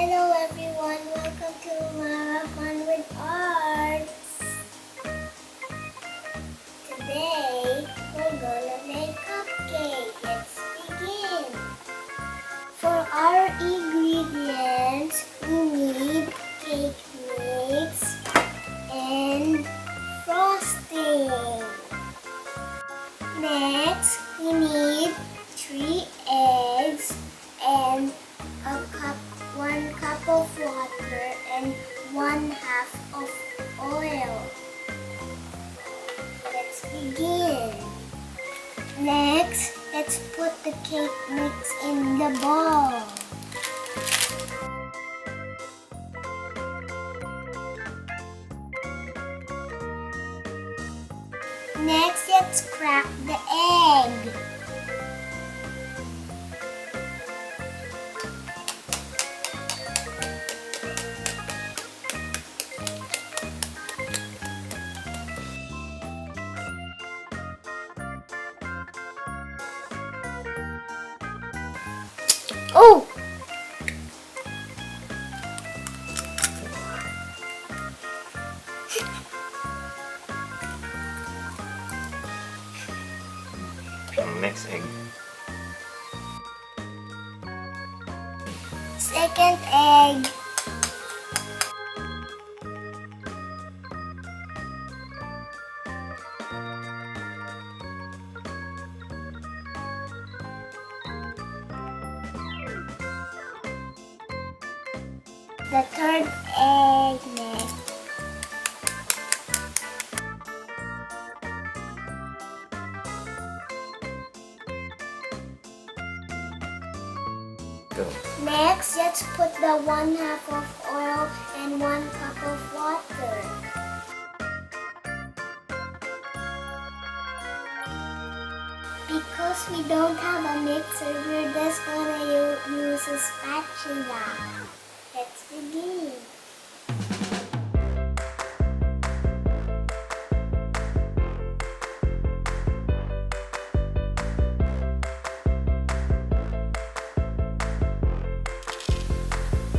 Hello everyone, welcome to Marathon with Arts. Today, we're gonna make cupcake. Let's begin. For our ingredients, we need cake mix and frosting. Next, we need 3 eggs and one cup of water and 1/2 of oil. Let's begin. Next, let's put the cake mix in the bowl. Next, let's crack the egg. Oh! Next egg. Second egg. The third egg next. Go. Next, let's put the 1/2 of oil and 1 cup of water. Because we don't have a mixer, we're just gonna use a spatula. Let's begin.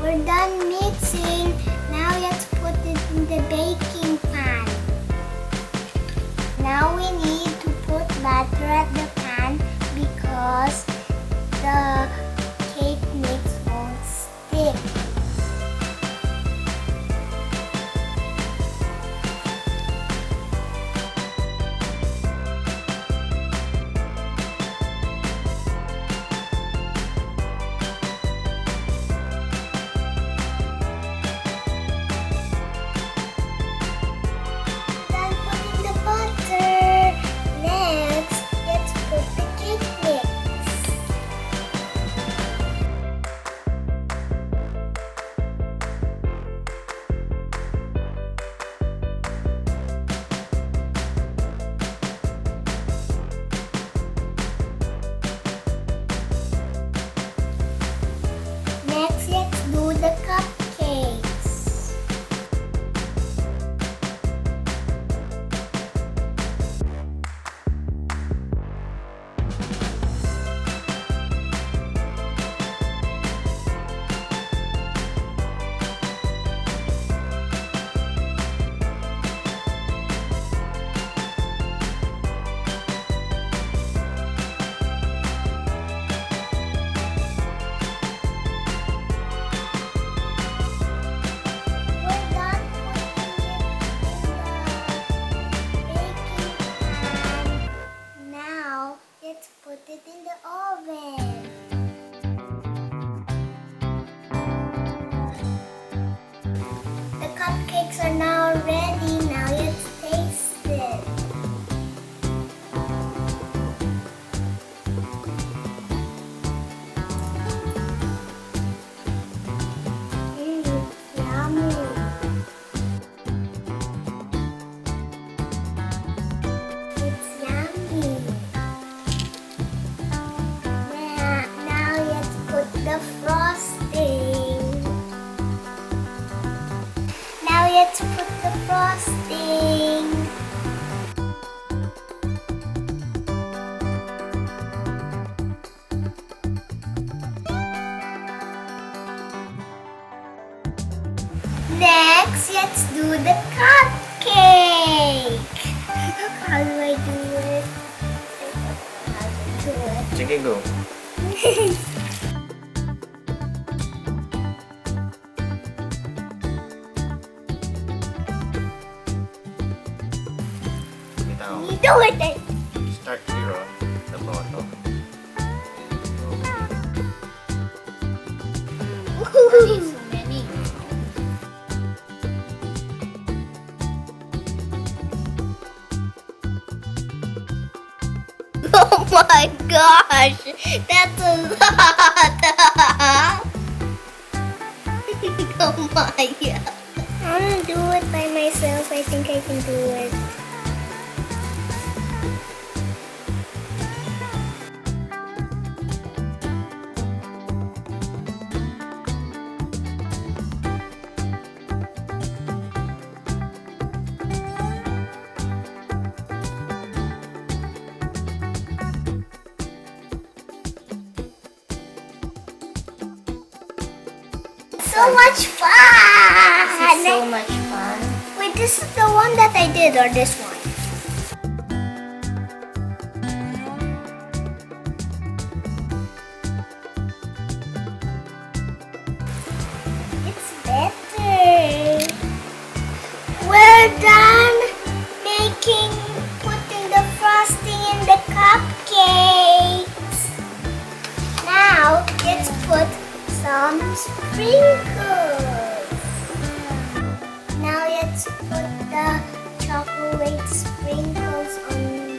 We're done mixing. Now let's put it in the baking pan. Now we need to put butter at the pan because the cake mix won't stick. Done putting the butter. Next, let's put the cake mix. Next, let's do the cupcakes. We're done putting it in the baking pan. Now, let's put it in the oven. The cupcakes are now ready. Now let's taste it. Yummy. It's yummy. Now let's put the frosting. Now let's put the frosting. Next, let's do the cupcake. How do I do it? How to do it? Sige, go. Bitaw. You do it then. Start here, the bottom. So many. Oh my gosh, that's a lot. Oh my. I want to do it by myself. I think I can do it. So much fun! This is so much fun. Wait, this is the one that I did or this one? It's better. We're done putting the frosting in the cupcakes. Now, let's put some sprinkles. Now let's put the chocolate sprinkles on